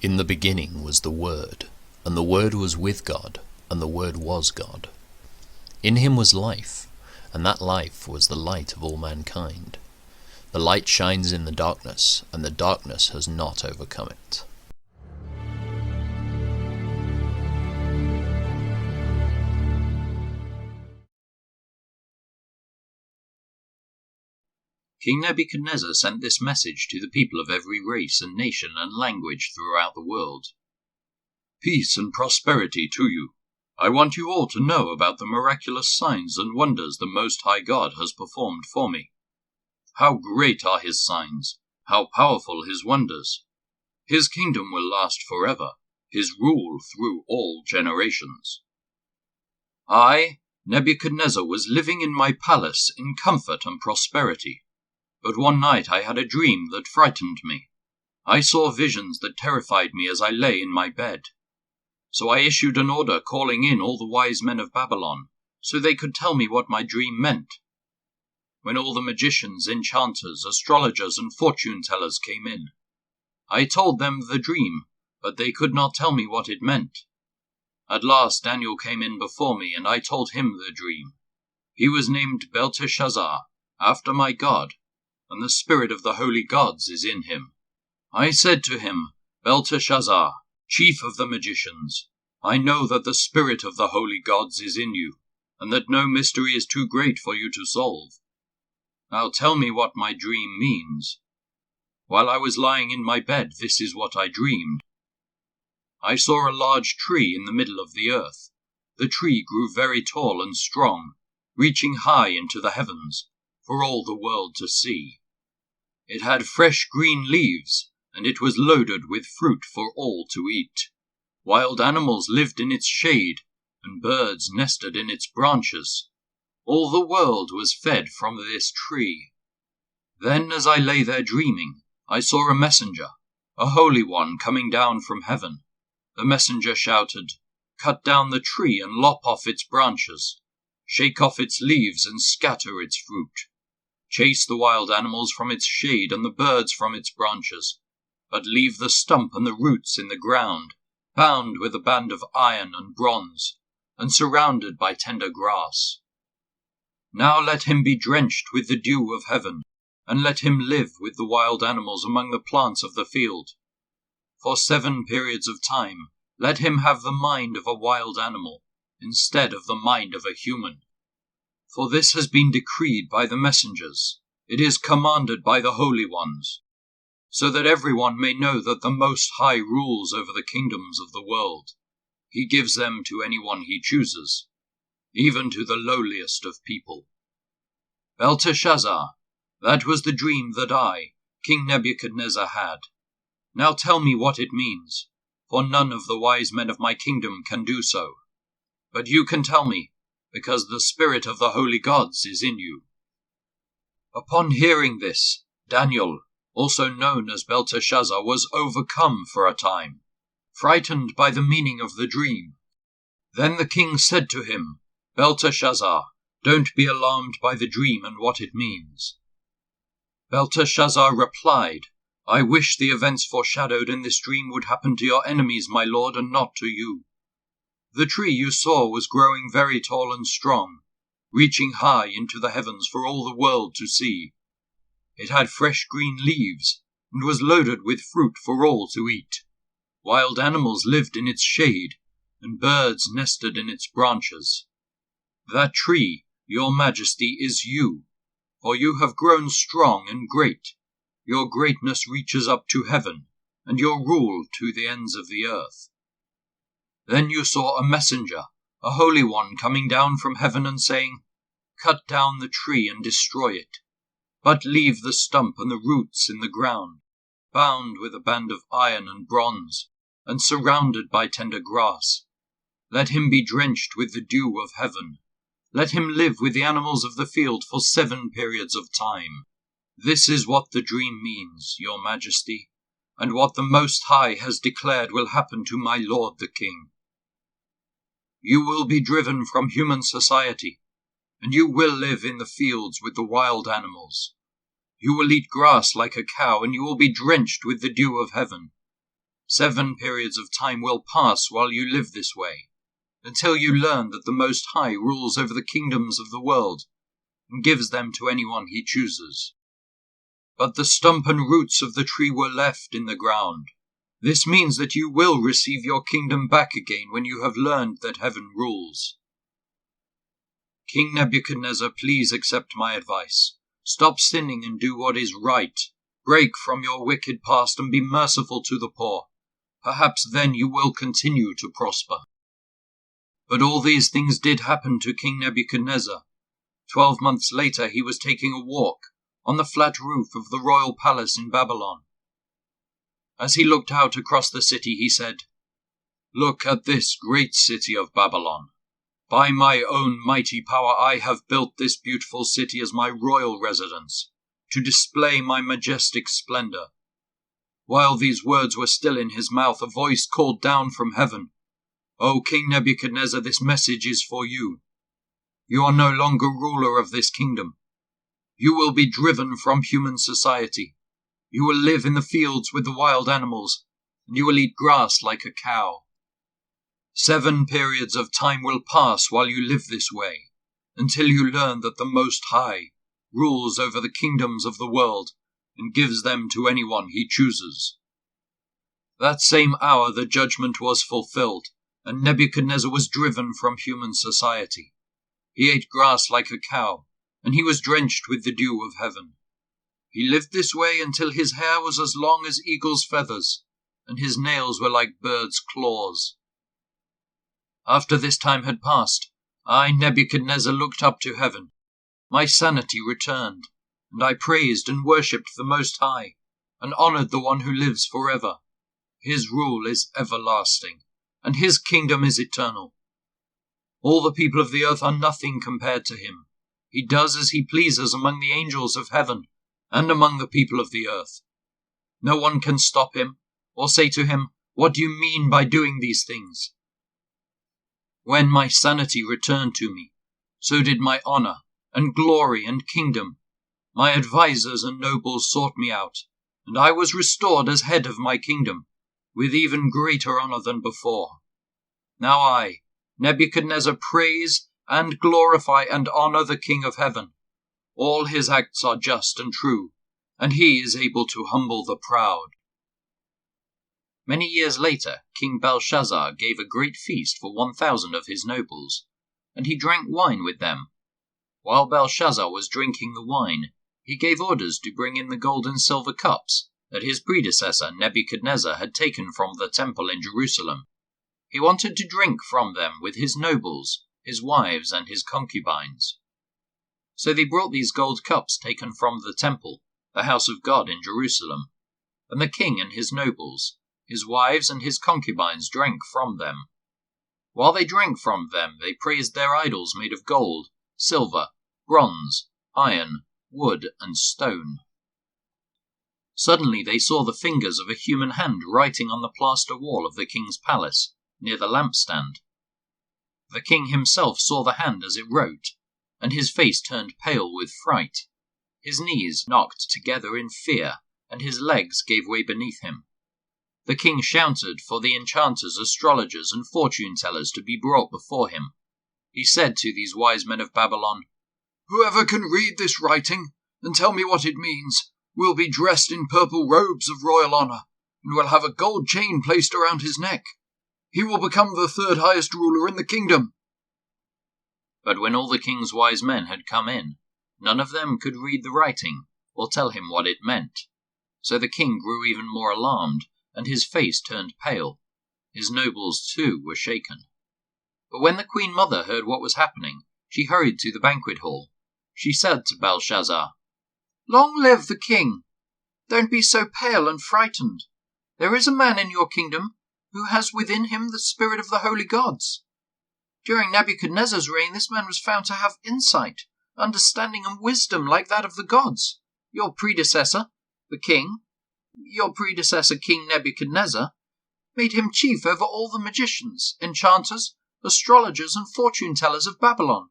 In the beginning was the Word, and the Word was with God, and the Word was God. In him was life, and that life was the light of all mankind. The light shines in the darkness, and the darkness has not overcome it. King Nebuchadnezzar sent this message to the people of every race and nation and language throughout the world. Peace and prosperity to you. I want you all to know about the miraculous signs and wonders the Most High God has performed for me. How great are his signs, how powerful his wonders. His kingdom will last forever, his rule through all generations. I, Nebuchadnezzar, was living in my palace in comfort and prosperity. But one night I had a dream that frightened me. I saw visions that terrified me as I lay in my bed. So I issued an order calling in all the wise men of Babylon, so they could tell me what my dream meant. When all the magicians, enchanters, astrologers, and fortune-tellers came in, I told them the dream, but they could not tell me what it meant. At last Daniel came in before me, and I told him the dream. He was named Belteshazzar, after my God, and the spirit of the holy gods is in him. I said to him, Belteshazzar, chief of the magicians, I know that the spirit of the holy gods is in you, and that no mystery is too great for you to solve. Now tell me what my dream means. While I was lying in my bed, this is what I dreamed. I saw a large tree in the middle of the earth. The tree grew very tall and strong, reaching high into the heavens, for all the world to see. It had fresh green leaves, and it was loaded with fruit for all to eat. Wild animals lived in its shade, and birds nested in its branches. All the world was fed from this tree. Then, as I lay there dreaming, I saw a messenger, a holy one, coming down from heaven. The messenger shouted, Cut down the tree and lop off its branches. Shake off its leaves and scatter its fruit. Chase the wild animals from its shade and the birds from its branches, but leave the stump and the roots in the ground, bound with a band of iron and bronze, and surrounded by tender grass. Now let him be drenched with the dew of heaven, and let him live with the wild animals among the plants of the field. For 7 periods of time, let him have the mind of a wild animal, instead of the mind of a human. For this has been decreed by the messengers, it is commanded by the holy ones, so that everyone may know that the Most High rules over the kingdoms of the world. He gives them to anyone he chooses, even to the lowliest of people. Belteshazzar, that was the dream that I, King Nebuchadnezzar, had. Now tell me what it means, for none of the wise men of my kingdom can do so. But you can tell me, because the spirit of the holy gods is in you. Upon hearing this, Daniel, also known as Belteshazzar, was overcome for a time, frightened by the meaning of the dream. Then the king said to him, Belteshazzar, don't be alarmed by the dream and what it means. Belteshazzar replied, I wish the events foreshadowed in this dream would happen to your enemies, my lord, and not to you. The tree you saw was growing very tall and strong, reaching high into the heavens for all the world to see. It had fresh green leaves, and was loaded with fruit for all to eat. Wild animals lived in its shade, and birds nested in its branches. That tree, your majesty, is you, for you have grown strong and great. Your greatness reaches up to heaven, and your rule to the ends of the earth. Then you saw a messenger, a holy one, coming down from heaven and saying, Cut down the tree and destroy it, but leave the stump and the roots in the ground, bound with a band of iron and bronze, and surrounded by tender grass. Let him be drenched with the dew of heaven. Let him live with the animals of the field for 7 periods of time. This is what the dream means, your majesty, and what the Most High has declared will happen to my lord the king. You will be driven from human society, and you will live in the fields with the wild animals. You will eat grass like a cow, and you will be drenched with the dew of heaven. 7 periods of time will pass while you live this way, until you learn that the Most High rules over the kingdoms of the world and gives them to anyone he chooses. But the stump and roots of the tree were left in the ground. This means that you will receive your kingdom back again when you have learned that heaven rules. King Nebuchadnezzar, please accept my advice. Stop sinning and do what is right. Break from your wicked past and be merciful to the poor. Perhaps then you will continue to prosper. But all these things did happen to King Nebuchadnezzar. 12 months later he was taking a walk on the flat roof of the royal palace in Babylon. As he looked out across the city, he said, "Look at this great city of Babylon. By my own mighty power I have built this beautiful city as my royal residence, to display my majestic splendor." While these words were still in his mouth, a voice called down from heaven, "O King Nebuchadnezzar, this message is for you. You are no longer ruler of this kingdom. You will be driven from human society. You will live in the fields with the wild animals, and you will eat grass like a cow. 7 periods of time will pass while you live this way, until you learn that the Most High rules over the kingdoms of the world and gives them to anyone he chooses." That same hour the judgment was fulfilled, and Nebuchadnezzar was driven from human society. He ate grass like a cow, and he was drenched with the dew of heaven. He lived this way until his hair was as long as eagle's feathers, and his nails were like birds' claws. After this time had passed, I, Nebuchadnezzar, looked up to heaven. My sanity returned, and I praised and worshipped the Most High, and honored the one who lives forever. His rule is everlasting, and his kingdom is eternal. All the people of the earth are nothing compared to him. He does as he pleases among the angels of heaven and among the people of the earth. No one can stop him or say to him, "What do you mean by doing these things?" When my sanity returned to me, so did my honor and glory and kingdom. My advisers and nobles sought me out, and I was restored as head of my kingdom, with even greater honor than before. Now I, Nebuchadnezzar, praise and glorify and honor the King of heaven. All his acts are just and true, and he is able to humble the proud. Many years later, King Belshazzar gave a great feast for 1,000 of his nobles, and he drank wine with them. While Belshazzar was drinking the wine, he gave orders to bring in the gold and silver cups that his predecessor Nebuchadnezzar had taken from the temple in Jerusalem. He wanted to drink from them with his nobles, his wives, and his concubines. So they brought these gold cups taken from the temple, the house of God in Jerusalem, and the king and his nobles, his wives and his concubines drank from them. While they drank from them, they praised their idols made of gold, silver, bronze, iron, wood, and stone. Suddenly they saw the fingers of a human hand writing on the plaster wall of the king's palace, near the lampstand. The king himself saw the hand as it wrote, and his face turned pale with fright. His knees knocked together in fear, and his legs gave way beneath him. The king shouted for the enchanters, astrologers, and fortune-tellers to be brought before him. He said to these wise men of Babylon, "Whoever can read this writing and tell me what it means will be dressed in purple robes of royal honor, and will have a gold chain placed around his neck. He will become the third highest ruler in the kingdom." But when all the king's wise men had come in, none of them could read the writing or tell him what it meant. So the king grew even more alarmed, and his face turned pale. His nobles, too, were shaken. But when the queen mother heard what was happening, she hurried to the banquet hall. She said to Belshazzar, "Long live the king! Don't be so pale and frightened. There is a man in your kingdom who has within him the spirit of the holy gods. During Nebuchadnezzar's reign, this man was found to have insight, understanding, and wisdom like that of the gods. Your predecessor, King Nebuchadnezzar, made him chief over all the magicians, enchanters, astrologers, and fortune-tellers of Babylon.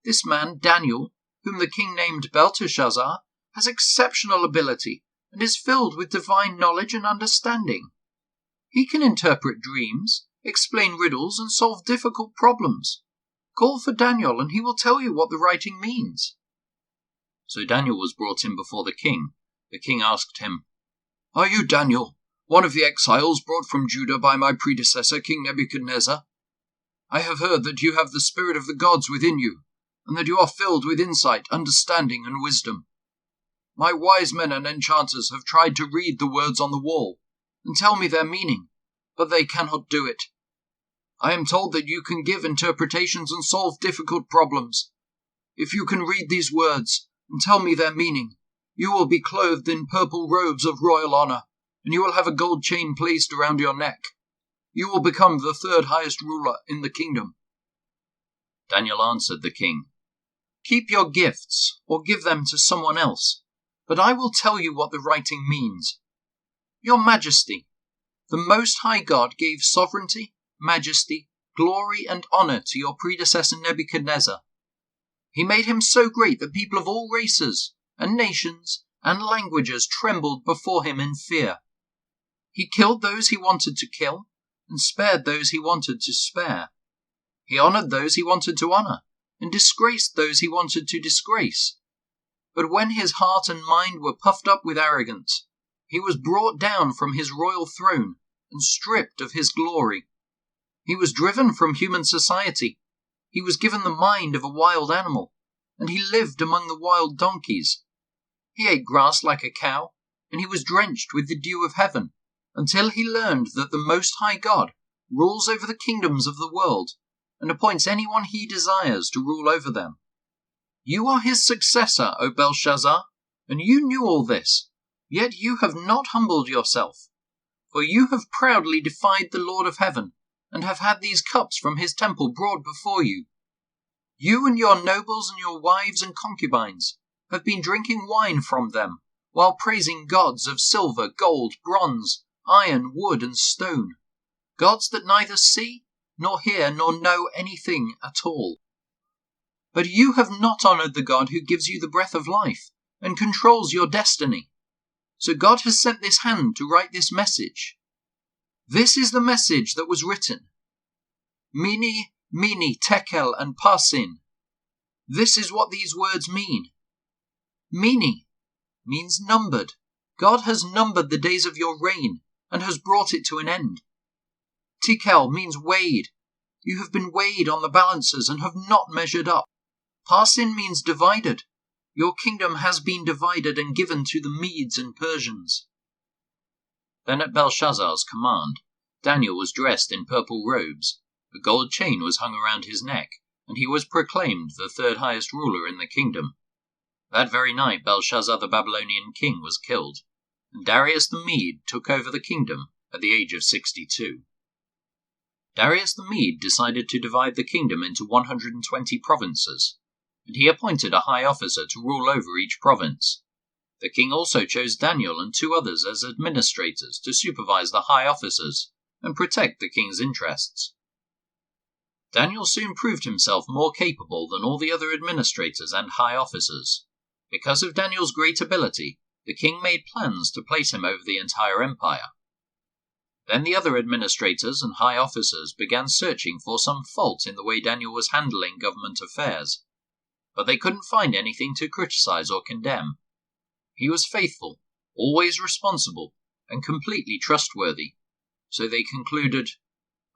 This man, Daniel, whom the king named Belteshazzar, has exceptional ability and is filled with divine knowledge and understanding. He can interpret dreams, explain riddles, and solve difficult problems. Call for Daniel, and he will tell you what the writing means." So Daniel was brought in before the king. The king asked him, "Are you Daniel, one of the exiles brought from Judah by my predecessor, King Nebuchadnezzar? I have heard that you have the spirit of the gods within you, and that you are filled with insight, understanding, and wisdom. My wise men and enchanters have tried to read the words on the wall and tell me their meaning, but they cannot do it. I am told that you can give interpretations and solve difficult problems. If you can read these words and tell me their meaning, you will be clothed in purple robes of royal honor, and you will have a gold chain placed around your neck. You will become the third highest ruler in the kingdom." Daniel answered the king, "Keep your gifts, or give them to someone else, but I will tell you what the writing means. Your Majesty, the Most High God gave sovereignty, majesty, glory, and honor to your predecessor Nebuchadnezzar. He made him so great that people of all races and nations and languages trembled before him in fear. He killed those he wanted to kill and spared those he wanted to spare. He honored those he wanted to honor and disgraced those he wanted to disgrace. But when his heart and mind were puffed up with arrogance, he was brought down from his royal throne and stripped of his glory. He was driven from human society. He was given the mind of a wild animal, and he lived among the wild donkeys. He ate grass like a cow, and he was drenched with the dew of heaven, until he learned that the Most High God rules over the kingdoms of the world, and appoints anyone he desires to rule over them. You are his successor, O Belshazzar, and you knew all this, yet you have not humbled yourself, for you have proudly defied the Lord of heaven, and have had these cups from his temple brought before you. You and your nobles and your wives and concubines have been drinking wine from them, while praising gods of silver, gold, bronze, iron, wood, and stone, gods that neither see, nor hear, nor know anything at all. But you have not honored the God who gives you the breath of life and controls your destiny. So God has sent this hand to write this message. This is the message that was written. Mene, Mene, Tekel, and Parsin. This is what these words mean. Mene means numbered. God has numbered the days of your reign and has brought it to an end. Tekel means weighed. You have been weighed on the balances and have not measured up. Parsin means divided. Your kingdom has been divided and given to the Medes and Persians. Then at Belshazzar's command, Daniel was dressed in purple robes, a gold chain was hung around his neck, and he was proclaimed the third highest ruler in the kingdom. That very night Belshazzar the Babylonian king was killed, and Darius the Mede took over the kingdom at the age of 62. Darius the Mede decided to divide the kingdom into 120 provinces, and he appointed a high officer to rule over each province. The king also chose Daniel and 2 others as administrators to supervise the high officers and protect the king's interests. Daniel soon proved himself more capable than all the other administrators and high officers. Because of Daniel's great ability, the king made plans to place him over the entire empire. Then the other administrators and high officers began searching for some fault in the way Daniel was handling government affairs, but they couldn't find anything to criticize or condemn. He was faithful, always responsible, and completely trustworthy, so they concluded,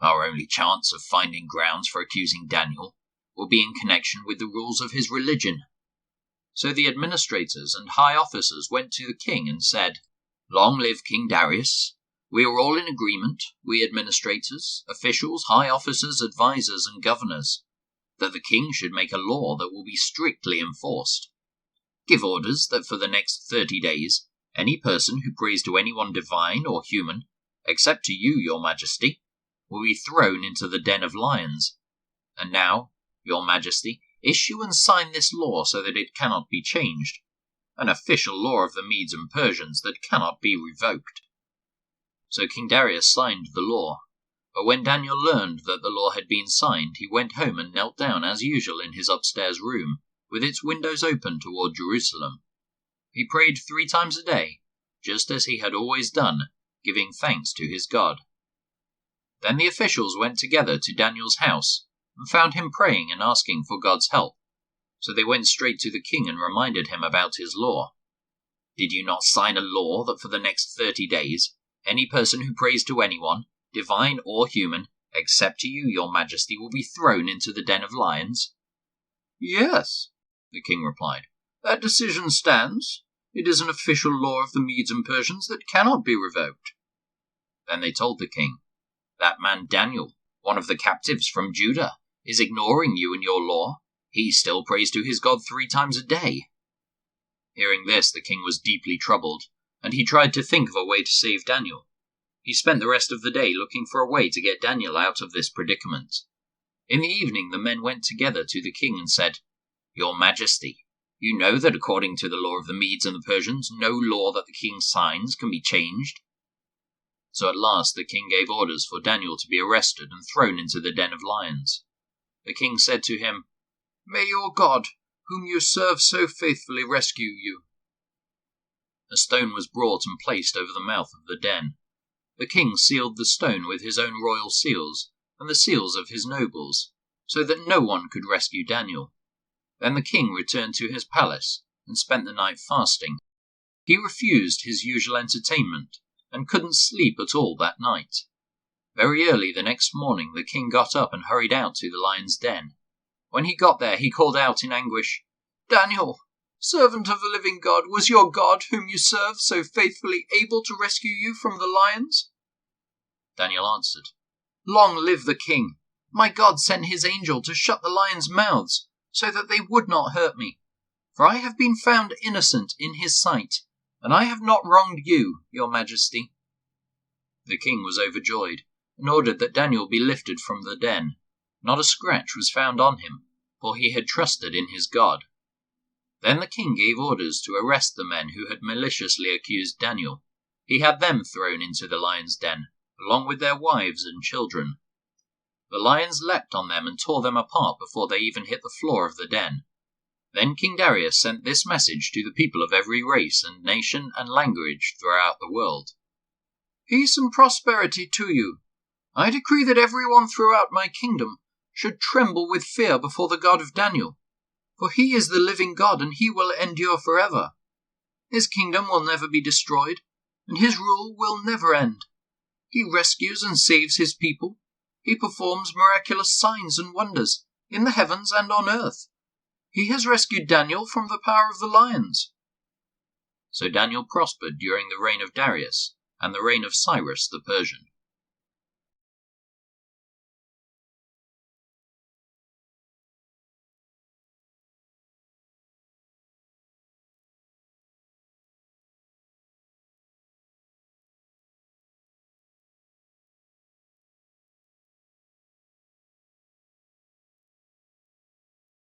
"Our only chance of finding grounds for accusing Daniel will be in connection with the rules of his religion." So the administrators and high officers went to the king and said, "Long live King Darius. We are all in agreement, we administrators, officials, high officers, advisors, and governors, that the king should make a law that will be strictly enforced. Give orders that for the next 30 days, any person who prays to anyone divine or human, except to you, your majesty, will be thrown into the den of lions. And now, your majesty, issue and sign this law so that it cannot be changed, an official law of the Medes and Persians that cannot be revoked." So King Darius signed the law, but when Daniel learned that the law had been signed, he went home and knelt down as usual in his upstairs room, with its windows open toward Jerusalem. He prayed 3 times a day, just as he had always done, giving thanks to his God. Then the officials went together to Daniel's house and found him praying and asking for God's help. So they went straight to the king and reminded him about his law. "Did you not sign a law that for the next 30 days, any person who prays to anyone, divine or human, except to you, your majesty, will be thrown into the den of lions?" "Yes," the king replied. "That decision stands. It is an official law of the Medes and Persians that cannot be revoked." Then they told the king, "That man Daniel, one of the captives from Judah, is ignoring you and your law. He still prays to his God 3 times a day." Hearing this, the king was deeply troubled, and he tried to think of a way to save Daniel. He spent the rest of the day looking for a way to get Daniel out of this predicament. In the evening, the men went together to the king and said, "Your Majesty, you know that according to the law of the Medes and the Persians, no law that the king signs can be changed." So at last the king gave orders for Daniel to be arrested and thrown into the den of lions. The king said to him, "May your God, whom you serve so faithfully, rescue you." A stone was brought and placed over the mouth of the den. The king sealed the stone with his own royal seals and the seals of his nobles, so that no one could rescue Daniel. Then the king returned to his palace and spent the night fasting. He refused his usual entertainment and couldn't sleep at all that night. Very early the next morning the king got up and hurried out to the lion's den. When he got there, he called out in anguish, "Daniel, servant of the living God, was your God, whom you serve so faithfully, able to rescue you from the lions?" Daniel answered, "Long live the king! My God sent his angel to shut the lions' mouths, so that they would not hurt me. For I have been found innocent in his sight, and I have not wronged you, your majesty." The king was overjoyed, and ordered that Daniel be lifted from the den. Not a scratch was found on him, for he had trusted in his God. Then the king gave orders to arrest the men who had maliciously accused Daniel. He had them thrown into the lion's den, along with their wives and children. The lions leapt on them and tore them apart before they even hit the floor of the den. Then King Darius sent this message to the people of every race and nation and language throughout the world. "Peace and prosperity to you. I decree that everyone throughout my kingdom should tremble with fear before the God of Daniel, for he is the living God and he will endure forever. His kingdom will never be destroyed, and his rule will never end. He rescues and saves his people. He performs miraculous signs and wonders in the heavens and on earth. He has rescued Daniel from the power of the lions." So Daniel prospered during the reign of Darius and the reign of Cyrus the Persian.